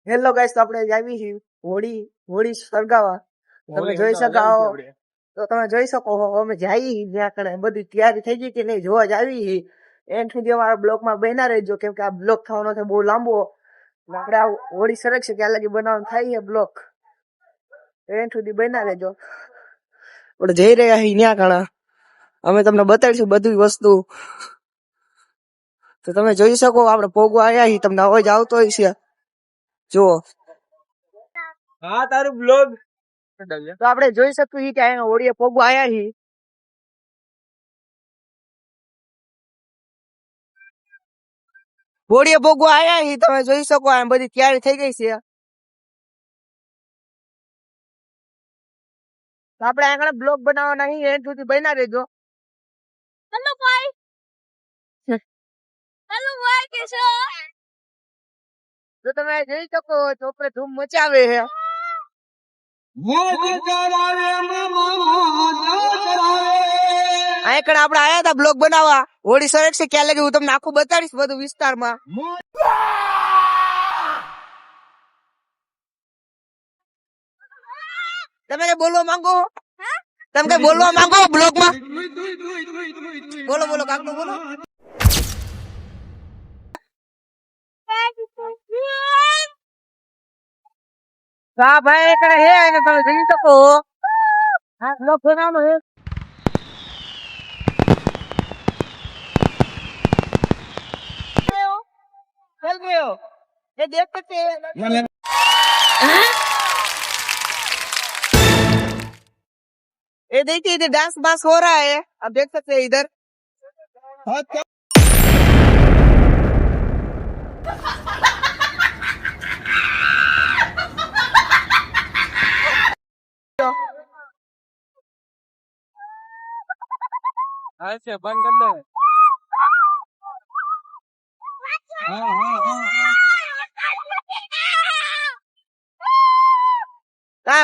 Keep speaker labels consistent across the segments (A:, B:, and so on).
A: Hello guys, તો આપણે આવી છીએ હોળી સળગાવા. તમે જોઈ શકો અમે જઈ જ્યાં કણે બધી તૈયારી થઈ ગઈ કે નહીં જોવા જ આવી છીએ. એન્ડ સુધી અમારા બ્લોગમાં બન્યા રહેજો, કેમ કે આ બ્લોગ થવાનો છે બહુ લાંબો. આપણે આ હોળી સળગશે ત્યાં લગી બનાવવાનું થાય છે બ્લોગ. એન્ડ સુધી બન્યા રહેજો. આપણે જઈ રહ્યા છીએ ત્યાં કણે. અમે તમને બતાડીશું બધી વસ્તુ. તો તમે જોઈ શકો આપણે પોગવા આવ્યા છીએ. તમને અવાજ આવતો હોય છે જો.
B: હા, તારું બ્લોગ
A: તો આપણે જોઈ શકીએ કે અહીંયા હોળીએ પોગવા આવ્યા છીએ. હોળીએ પોગવા આવ્યા છીએ, તમે જોઈ શકો આ બધી તૈયારી થઈ ગઈ છે. તો આપણે આગળ બ્લોગ બનાવવાના છીએ, એન્ડ સુધી બન્યા રહેજો.
C: હેલો ભાઈ કેસો
A: તો તમે જોઈ શકો ચોપડે ધૂમ મચાવે છે. અહીંયા કણ આપણે આયા હતા બ્લોગ બનાવવા. હોળી સળગ છે ક્યાં લગે હું તમને આખું બતાડીશ બધું વિસ્તારમાં. તમે કઈ બોલવા માંગો? તમે કઈ બોલવા માંગો બ્લોગ માં? બોલો કાકુ બોલો. હા ભાઈ એકડે હે એને તમે જોઈ શકો. હા બ્લોગ બનાવવાનો હે. चल गए हो ये देख सकते हैं. ये देखिए इधर डांस बांस हो रहा है, आप देख सकते हैं इधर.
B: ऐसे बंद कर दे.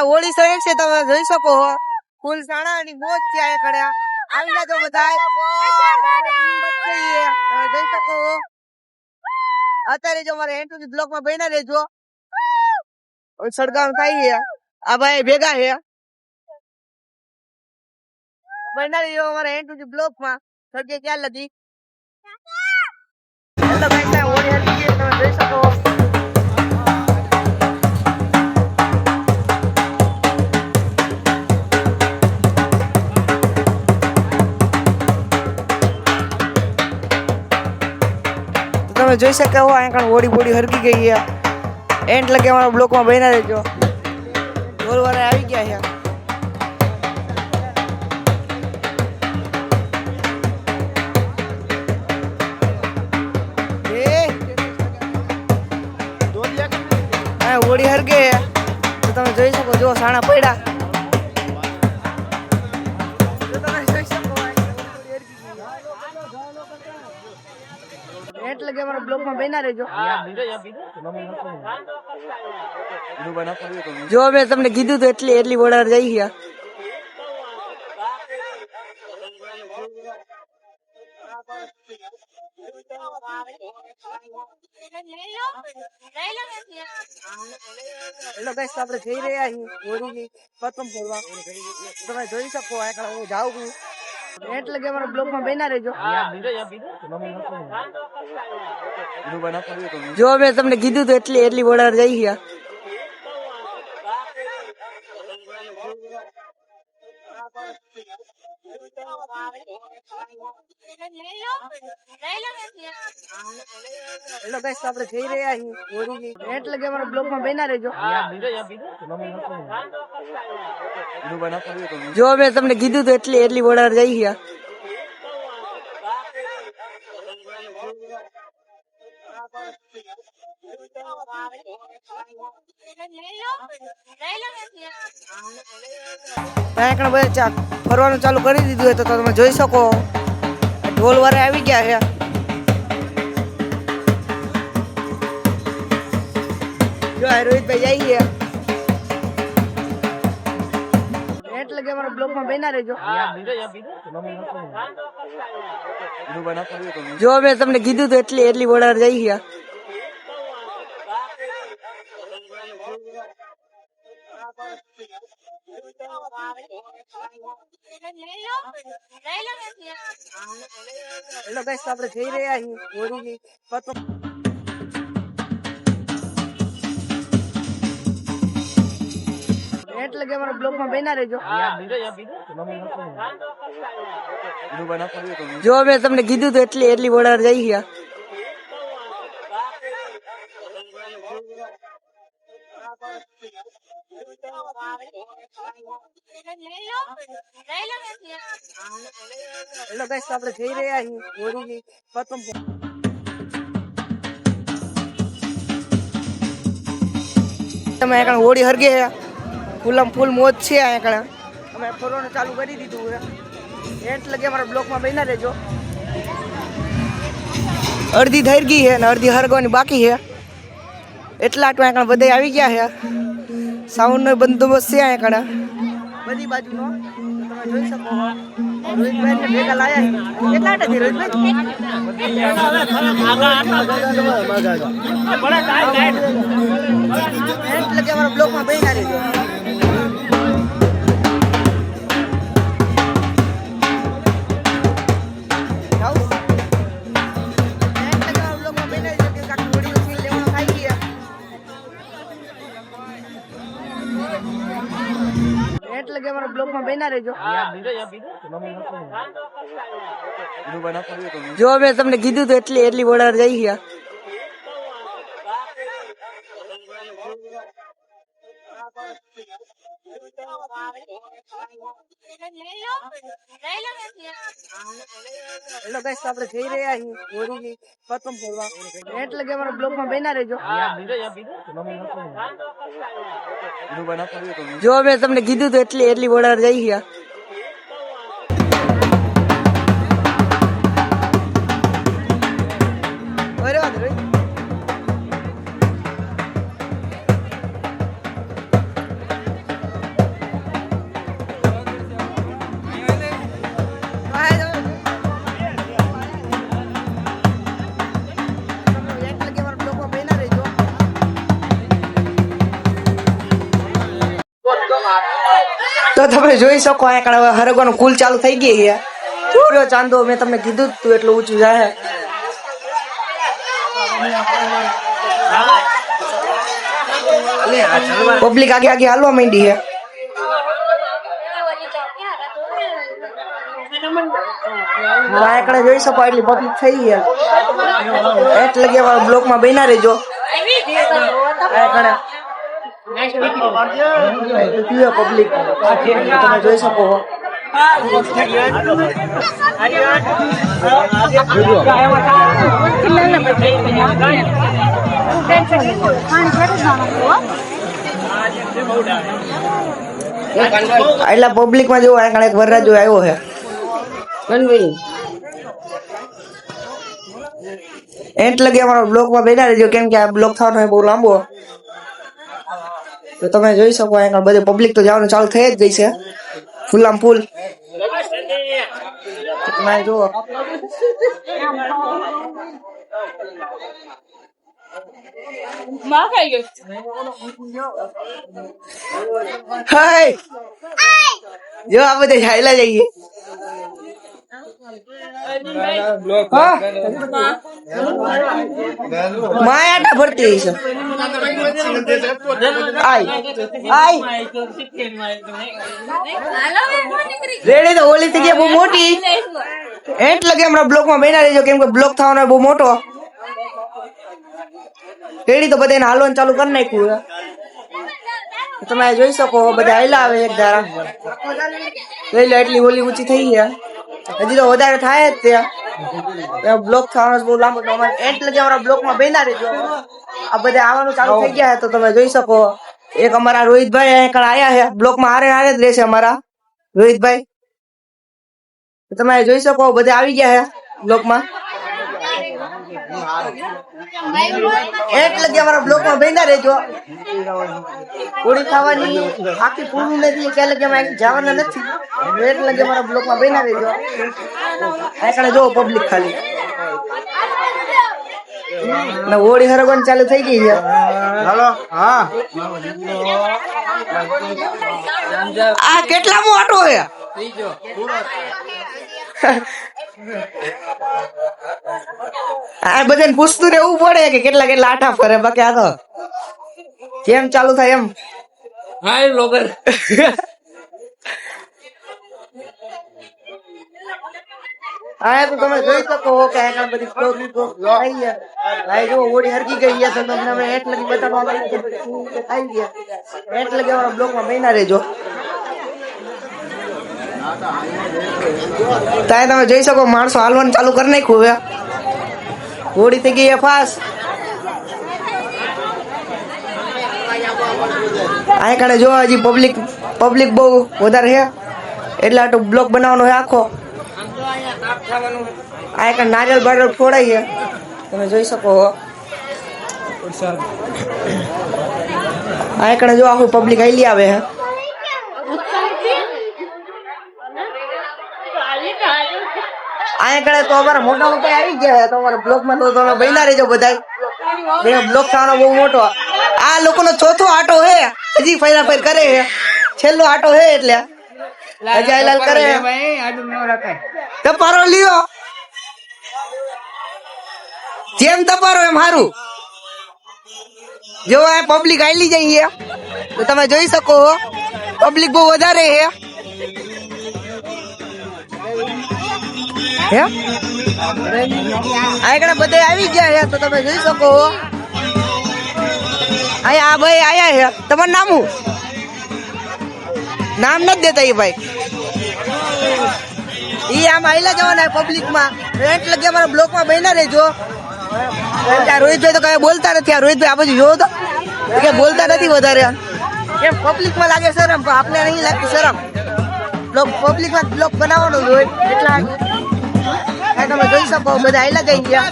A: હોળી સળગ છે તમે જોઈ શકો. ફૂલ સાણાની મોજ છે આ કડ્યા. આવી જાજો બધાય. તમે જોઈ શકો અત્યારે જો અમારે એન્ડ સુધી બ્લોક માં બન્યા રહેજો. સળગાવ થાય છે. આ ભાઈ ભેગા છે. બન્યા રહેજો અમારે એન્ડ સુધી બ્લોક માં. સળગે ક્યાં લગી. હેલો ગાઈસ, હોળી હરી ગઈ તમે જોઈ શકો. તમે જોઈ શકો અહીંયા હોળી હરકી ગઈ છે. એન્ડ લગે અમારા બ્લોક માં બન્યા રહેજો. ઢોલ વાળા આવી ગયા છે. હોળી હરગે તો તમે જોઈ શકો જો સાણા પડ્યા. એટલે કે અમારા બ્લોક માં બન્યા રહેજો. જો મેં તમને કીધું તો એટલી વડાર જઈ ગયા. હેલો ગાઈસ, આપણે જઈ રહ્યા છીએ હોળીની પ્રથમ ફરવા. તમે જોઈ શકો હું જાઉં છું. એટલે કે અમારા બ્લોક માં બન્યા રહેજો. જો મેં તમને કીધું તો એટલી વડાર જઈ ગયા. હેલો ગાઈસ, આપણે જઈ રહ્યા છીએ હોળીની. એટલે કે અમારા બ્લોક માં બન્યા રહેજો. જો મેં તમને કીધું તો એટલી વડાર જઈ ગયા. બધા ફરવાનું ચાલુ કરી દીધું હોય તો તમે જોઈ શકો ઢોલ વાળા આવી ગયા છે. જો રોહિતભાઈ જઈએ એટલે કે અમારા બ્લોક માં બન્યા રહેજો. જો મેં તમને કીધું તો એટલી વડાર જઈ ગયા. હેલો ગાઈસ, આપણે જઈ રહ્યા છીએ હોળીની પ્રથમ એટલે કે અમારા બ્લોગમાં બન્યા રહેજો. જો મેં તમને કીધું તો એટલી ઓર્ડર જઈ ગયા. હેલો ગાઈસ, આપણે જઈ રહ્યા છીએ હોળીની પ્રથમ તમે અહીંયા હોળી હરગે ફૂલમ ફૂલ મોજ છે. અહીંયા અમે ફરવાનું ચાલુ કરી દીધું છે. એટલે કે અમારા બ્લોકમાં બન્યા રહેજો. અડધી થઈ ગઈ છે ને અડધી હરગવાની બાકી છે. એટલા આટલું અહીંયા બધે આવી ગયા છે. સાઉન્ડ નો બંદોબસ્ત છે અહીંયા બધી બાજુનો. તમે જોઈ શકો રોહિતભાઈ ને ભેગા લાયા છે. કેટલા આટા છે રોહિતભાઈ? એટલે કે અમારા બ્લોકમાં બન્યા રહેજો. એટલે કે અમારા બ્લોગમાં બન્યા રહેજો. જો મેં તમને કીધું તો એટલી ઓર્ડર જઈ ગયા. હેલો ગાઈસ, આપણે જઈ રહ્યા છીએ હોળીની પ્રથમ ફરવા. એટલે કે અમારા બ્લોગમાં બન્યા રહેજો. જો મેં તમને કીધું તો એટલી ઓર્ડર જઈ ગયા. તો તમે જોઈ શકો અહીંયા હરગવાનું કુલ ચાલુ થઈ ગઈ છે. પૂરો ચાંદો મેં તમને કીધું તું એટલું ઊંચું જાય. પબ્લિક આગે હાલવા માંડી છે. જોઈ શકો એટલી પબ્લિક થઈ ગઈ. એટલે કે બ્લોક માં બન્યા રહેજો. પબ્લિક તમે જોઈ શકો. એટલે પબ્લિક માં જેવો એક વરરાજો આવ્યો છે. એટલે કે અમારા બ્લોક માં બેઠા રહેજો, કેમ કે આ બ્લોક થવાનો બહુ લાંબો. તો તમે જોઈ શકો અહીંયા બધે પબ્લિક તો જવાનું ચાલુ થઈ જ ગઈ છે. ફૂલામ ફૂલ તમે જુઓ. જો આ બધે ચાલ્યા જઈએ. માયા ભરતી છે. રેડી તો ઓલી જગ્યા બહુ મોટી. એટલે કે હમણાં બ્લોક માં બન્યા રહેજો, કેમ કે બ્લોક થવાનો બહુ મોટો. રેડી તો બધા હાલવાનું ચાલુ કરી નાખ્યું. તમે જોઈ શકો બધા હાલ્યા આવે એક ધારા. લઈ લો એટલી ઓલી ઊંચી થઈ ગયા. હજી તો વધારે થાય જ ત્યાં. બ્લોક થવાનો બહુ લાંબો. એટલે કે અમારા બ્લોક માં બન્યા રહેજો. આ બધા આવવાનું ચાલુ થઈ ગયા. તો તમે જોઈ શકો એક અમારા રોહિતભાઈ અહીંયા આયા છે. બ્લોક માં હારે જ રહેશે અમારા રોહિતભાઈ. તમે જોઈ શકો બધા આવી ગયા છે બ્લોક માં. એટલે કે અમારા બ્લોક માં બન્યા રહેજો. હોળી ખાવાની આખી પૂરું નથી એટલે કે અમે જવાના નથી. એટલે કે અમારા બ્લોક માં બન્યા રહેજો. આ જો પબ્લિક ખાલી હોળી હરગવાની ચાલુ થઈ ગઈ છે.
D: હાલો હા
A: આ કેટલામો આટો હે આ બધાને પૂછતું રહેવું પડે કે કેટલા કેટલા આટા ફરે બાકી આ તો જેમ ચાલુ થાય એમ
B: હાય બ્લોગર
A: હા તો તમે જોઈ શકો કે આ બધી સ્ટોરી તો આવી ગયા ભાઈ જો ઓડી હરકી ગઈ છે તો તમને અમે એટ લગી બતાવવા આવી કે શું આવી ગયા એટ લગી અમારા બ્લોગમાં બન્યા રહેજો ત્યાં તમે જોઈ શકો માણસો હાલવાનું ચાલુ કરી નાખ્યું હવે હોડી થઈ ગઈ ફાસ્ટ આ કારણે જો હજી પબ્લિક બહુ વધારે છે એટલે આટલો બ્લોક બનાવવાનો છે આખો આ એક નારિયેળ બારિયેળ ફોડાય છે તમે જોઈ શકો આ કારણે જો આખું પબ્લિક આઈલી આવે છે આ કારણે તો અમારા મોટા મોટા આવી ગયા છે તો અમારા બ્લોકમાં તો તમે બન્યા રહેજો બધા બ્લોક થવાનો બહુ મોટો આ લોકોનો ચોથો આટો હે હજી ફેરા ફેર કરે છે છેલ્લો આટો હે એટલે અજયલાલ કરે તપારો લ્યો જેમ તપારો એમ હારું જો આ પબ્લિક આઈલી જઈએ તો તમે જોઈ શકો પબ્લિક બહુ વધારે હે આગળ બધા આવી ગયા છે તો તમે જોઈ શકો અહીંયા આ ભાઈ આયા છે તમારું નામ શું નામ નથી દેતા એ ભાઈ ઈ આમ આયલા જવાના પબ્લિક માં એટલે કે અમારા બ્લોક માં બન્યા રહેજો રોહિતભાઈ તો કઈ બોલતા નથી રોહિતભાઈ આ બાજુ જોવો તો કે બોલતા નથી વધારે કેમ પબ્લિક માં લાગે શરમ પણ આપણે નહીં લાગતી શરમ પબ્લિક માં બ્લોક બનાવવાનો જ હોય એટલા તમે જોઈ શકો બધા આયલા જઈ ગયા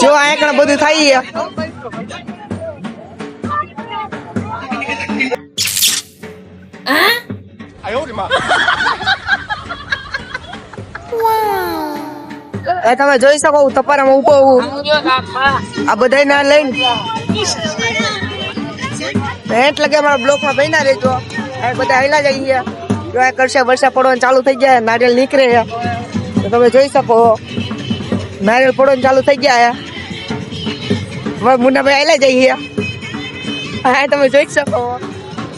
A: જો આ એકણ બધું થાય તમે જોઈ શકો તપારામાં ઉભો આ બધા ના લઈને એટલે કે અમારા બ્લોક માં બન્યા રહેજો બધા હેલા જઈએ જો આ કરશે વરસાદ પડવાનું ચાલુ થઈ ગયા નારિયેળ નીકળે તો તમે જોઈ શકો નારિયેળ પડવાનું ચાલુ થઈ ગયા મુન્નાભાઈ હેલા જઈએ હા તમે જોઈ શકો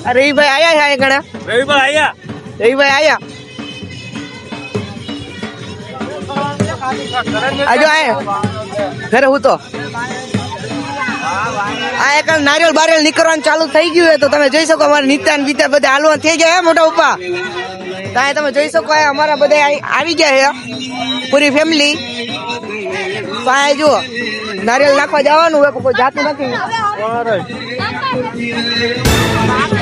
A: રવિભાઈ આયા છે ઘણા રવિભાઈ આયા આજો આયા ઘરે હું તો આ એક નારિયેળ બારિયેળ નીકળવાનું ચાલુ થઈ ગયું હોય તો તમે જોઈ શકો અમારા નિત્યાન બીતા બધા હાલવા થઈ ગયા મોટા ઉપા ત્યાં તમે જોઈ શકો અમારા બધા આવી ગયા છે પૂરી ફેમિલી ત્યાં જુઓ નારિયેળ નાખવા જવાનું હોય કોઈ જાતું નથી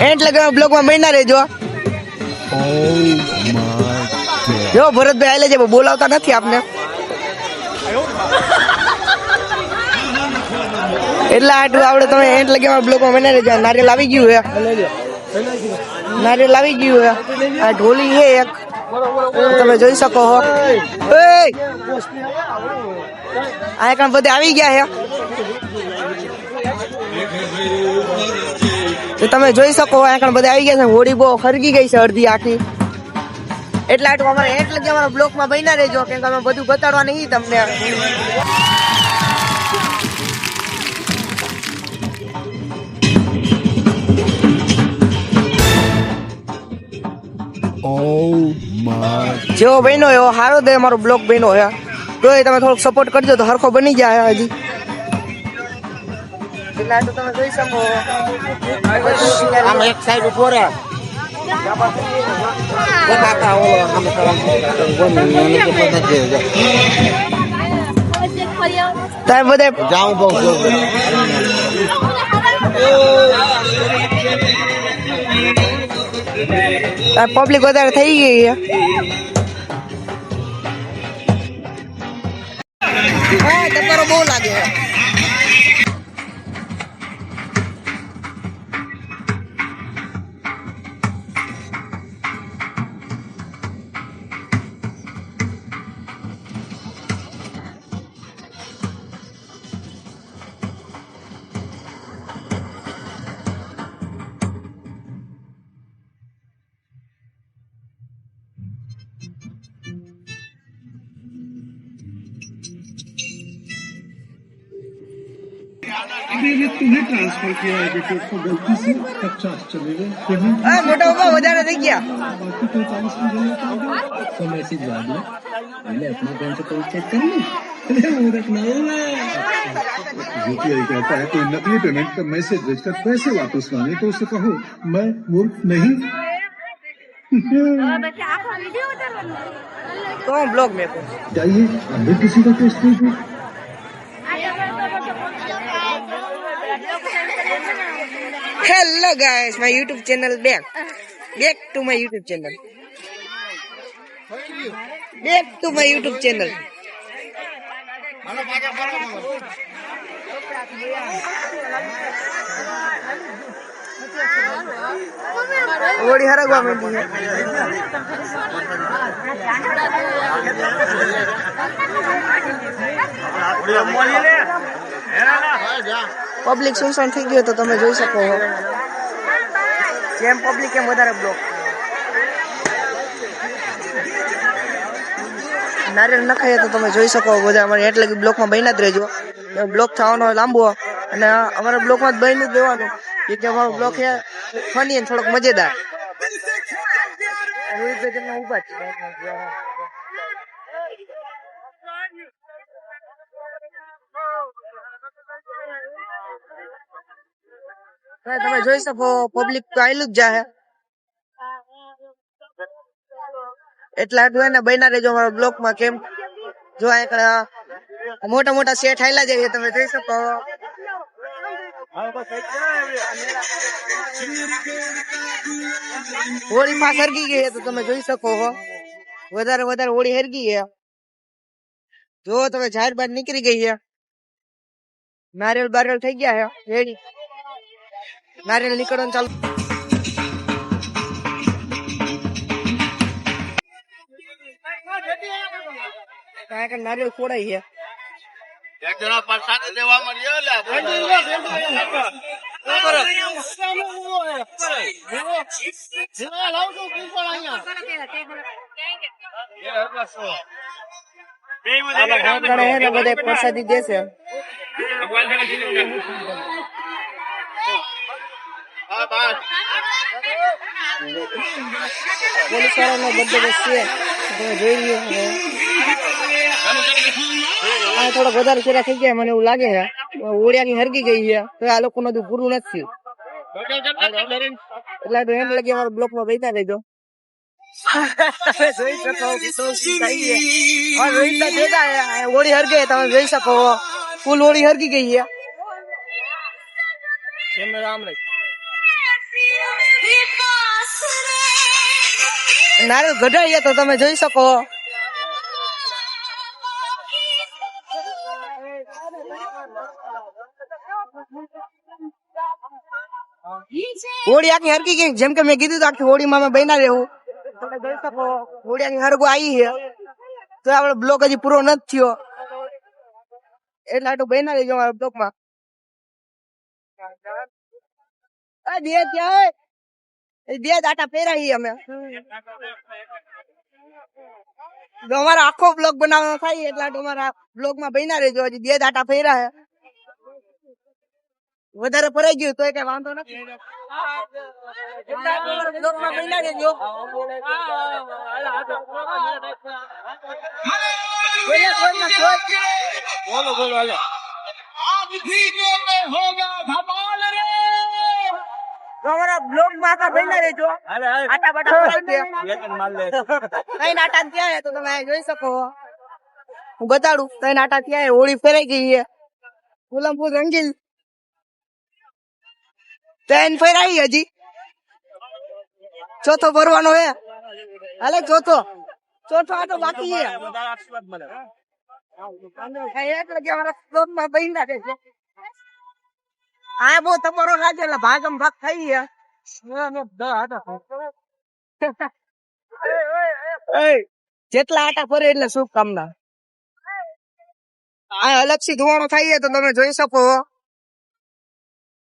A: એટલે કે બ્લોગમાં મહિના રહેજો જો ભરતભાઈ આલે છે બોલાવતા નથી આપને એટલે આટલું આવડે તમે એટલે કે બ્લોકમાં મહિના રહેજો નારિયેળ આવી ગયું હે નારિયેળ આવી ગયું હે આ ઢોલી છે એક તમે જોઈ શકો છો આ કામ બધે આવી ગયા છે તો તમે જોઈ શકો આ કામ બધે આવી ગયા છે હોડી બહુ ખરગી ગઈ છે અડધી આખી એટલે આટલું અમારે એટલે કે અમારા બ્લોકમાં બન્યા રહેજો કેમ કે અમે બધું બતાડવા નહીં તમને જેવો બહેનો એવો સારો દે અમારો બ્લોક બહેનો હે તો એ તમે થોડોક સપોર્ટ કરજો તો હરખો બની જાય હજી એટલે તો તમે જોઈ શકો
D: આમ એક સાઈડ ઉભો રહે કાકા ઓલો આમ
A: તમે બધે
D: જાઉં બહુ
A: પબ્લિક વધારે થઈ ગઈ છે તમારો બહુ લાગે
E: मैंने तुम्हें ट्रांसफर किया है बेटे को गलती से 50 चले गए पेमेंट
A: હા મોટા પપ્પા વધારે થઈ ગયા
E: बाकी 45 में जमा कर दो तो मैसेज आ गया पहले अपना बैंक अकाउंट चेक कर लो अरे वो रखना यूपीआई कहता है कोई नकली पेमेंट का मैसेज भेजकर पैसे वापस मांगे तो उसे कहो मैं मूर्ख नहीं
A: તો હું બ્લોગ મેકું
E: जाइए अब भी किसी का टेस्ट लीजिए
A: hello guys my YouTube channel back to my YouTube channel ઓડી હરગવા માંડી છે પબ્લિક સુનસાન થઈ ગયો તો તમે જોઈ શકો છો જેમ પબ્લિક એમ વધારે બ્લોક નારિયેળ ન ખાઈએ તો તમે જોઈ શકો બધા અમારે એટલે બ્લોકમાં બન્યા જ રહેજો બ્લોક થવાનો લાંબો અને અમારા બ્લોકમાં જ બની જ દેવાનું કે અમારો બ્લોક છે ફની અને થોડોક મજેદાર રોહિતભાઈ તમને ઉભા છે તમે જોઈ શકો પબ્લિક તો આયલું જ જાહે એટલા આટલું એને બન્યા રહેજો અમારા બ્લોકમાં કેમ જો અહીંયા મોટા મોટા સેટ હાયલા જઈએ તમે જોઈ શકો હોળી પાસ હરગી ગઈ તો તમે જોઈ શકો વધારે હોળી હરગી છે જો તમે જાહેર બહાર નીકળી ગઈ છે નારિયેળ બારિયેળ થઈ ગયા છે રેડી નારિયેળ નીકળવાનું ચાલુ નારિયેળ ખોડાઈ છે
D: એક જણા પ્રસાદ દેવા મળ્યો
A: બધા પ્રસાદી દેશે પોલીસ વાળાનો બંદોબસ્ત છે તમે જોઈ લ્યો થોડા વધારે ચેરા થઈ ગયા મને એવું લાગે છે ઓળિયાની હરગી ગઈ છે તો આ લોકો નું પૂરું નથી એટલે એમ લાગે અમારા બ્લોક માં બેઠા રહેજો હોળી હરગે તમે જોઈ શકો ફૂલ હોળી હરગી ગઈ છે નારિયેળ ગઢાઈએ તો તમે જોઈ શકો હોળી આખી હરકી ગઈ જેમ કે મેં કીધું આખી હોળીમાં અમે બન્યા રહેવું તમે જોઈ શકો હોળી આખી હરગો આવી છે તો આપડે બ્લોક હજી પૂરો નથી થયો એટલે આટલું બન્યા રહેજો અમારા બ્લોકમાં બે દાટા પહેરાવી અમે અમારો આખો બ્લોગ બનાવવાનો થાય એટલે અમારા બ્લોગ માં બન્યા રહેજો હજી બે દાટા ફેરા હે વધારે ફરાઈ ગયું તો કઈ વાંધો નથી બ્લોગ માં બન્યા રહેજો બોલો બોલો હાલો અમારા બ્લોગ માં આખા બન્યા રહેજો આટા બાટા ફરાઈ કઈ નાટા ત્યાં તો તમે જોઈ શકો હું બતાડું કઈ નાટા ત્યાં હોળી ફેરાઈ ગઈ છે ગુલામપુર રંગીલ ત્રણ ફેરાઈ હજી ચોથો ભરવાનો હે હાલે ચોથો આટો બાકી છે એટલે કે અમારા બ્લોગ માં બન્યા રહેજો હા બહુ તમારો રાજ્ય એટલે ભાગમ ભાગ થઈ ગયા જેટલા આટા ફરે એટલે શુભકામના આ અલગથી ધોવાનો થાય તો તમે જોઈ શકો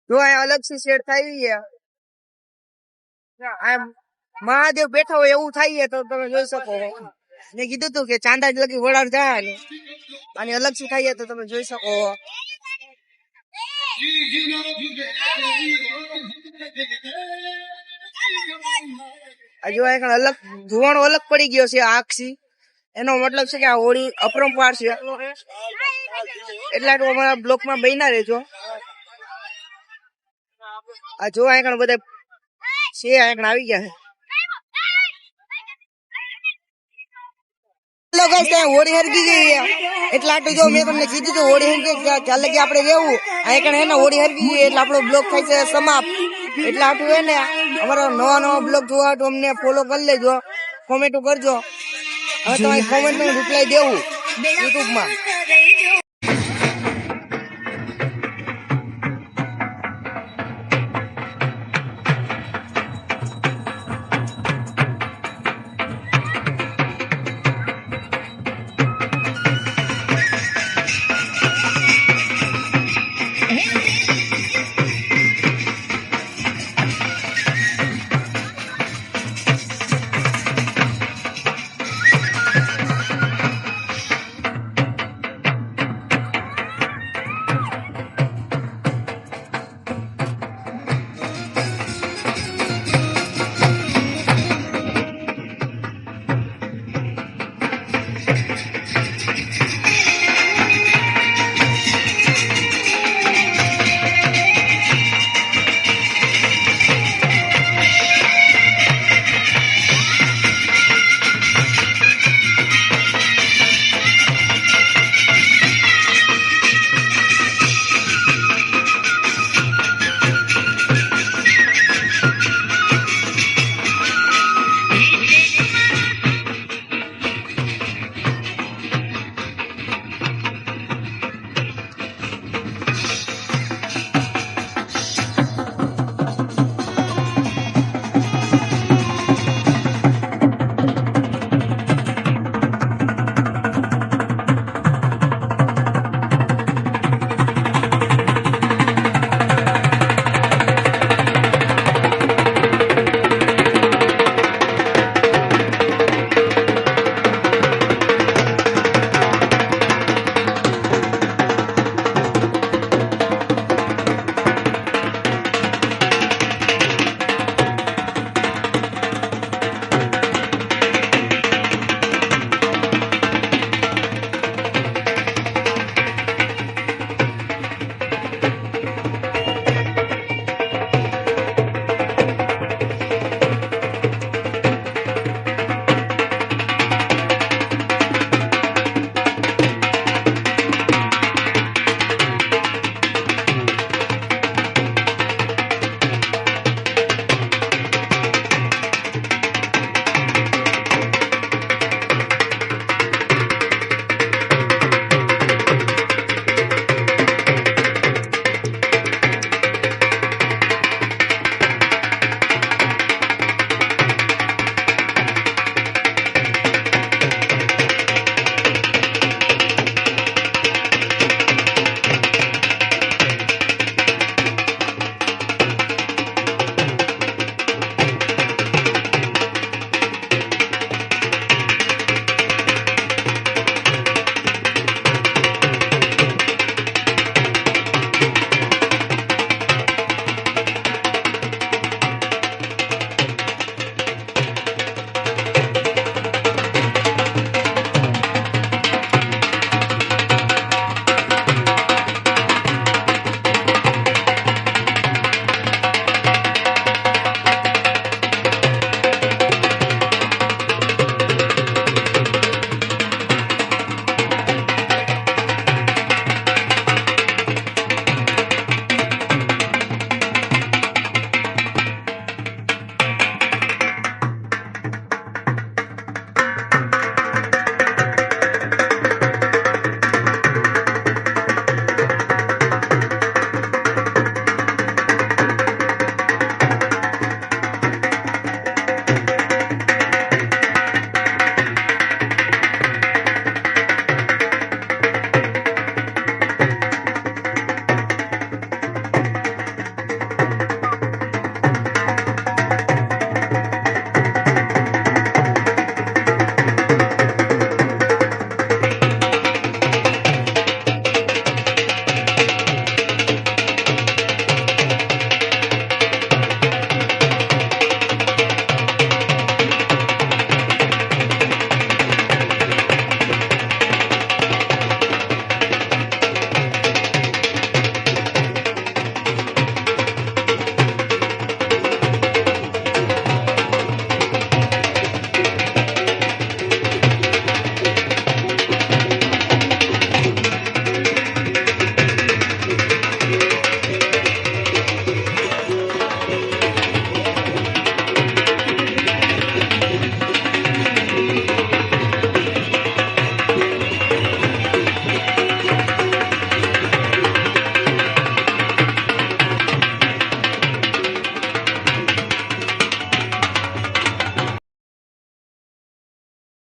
A: જો આ અલગથી શેડ થાય આ મહાદેવ બેઠા હોય એવું થાય તો તમે જોઈ શકો મેં કીધું તું કે ચાંદા લગી વડાડ જાય અને અલગથી થાય તો તમે જોઈ શકો હજુ આ અલગ ધુવાણો અલગ પડી ગયો છે આખી. એનો મતલબ છે કે આ હોળી અપરંપાર છે. એટલે અમારા બ્લોકમાં બન્યા રહેજો. આ જો આ બધા છે આવી ગયા છે. હોળી હરગી ગઈ એટલે આટલું જો મેં તમને કીધું હતું હોળી હરગી ત્યાં લગી આપણે રહેવું. અહીંયા હોળી હરગી ગઈ એટલે આપણો બ્લોગ થાય છે સમાપ્ત. એટલે આટલું હે ને અમારો નવા બ્લોગ જોવા તો અમને ફોલો કરી લેજો, કોમેન્ટ કરજો. હવે તમારી કોમેન્ટ નું રિપ્લાય દેવું યુટ્યુબમાં.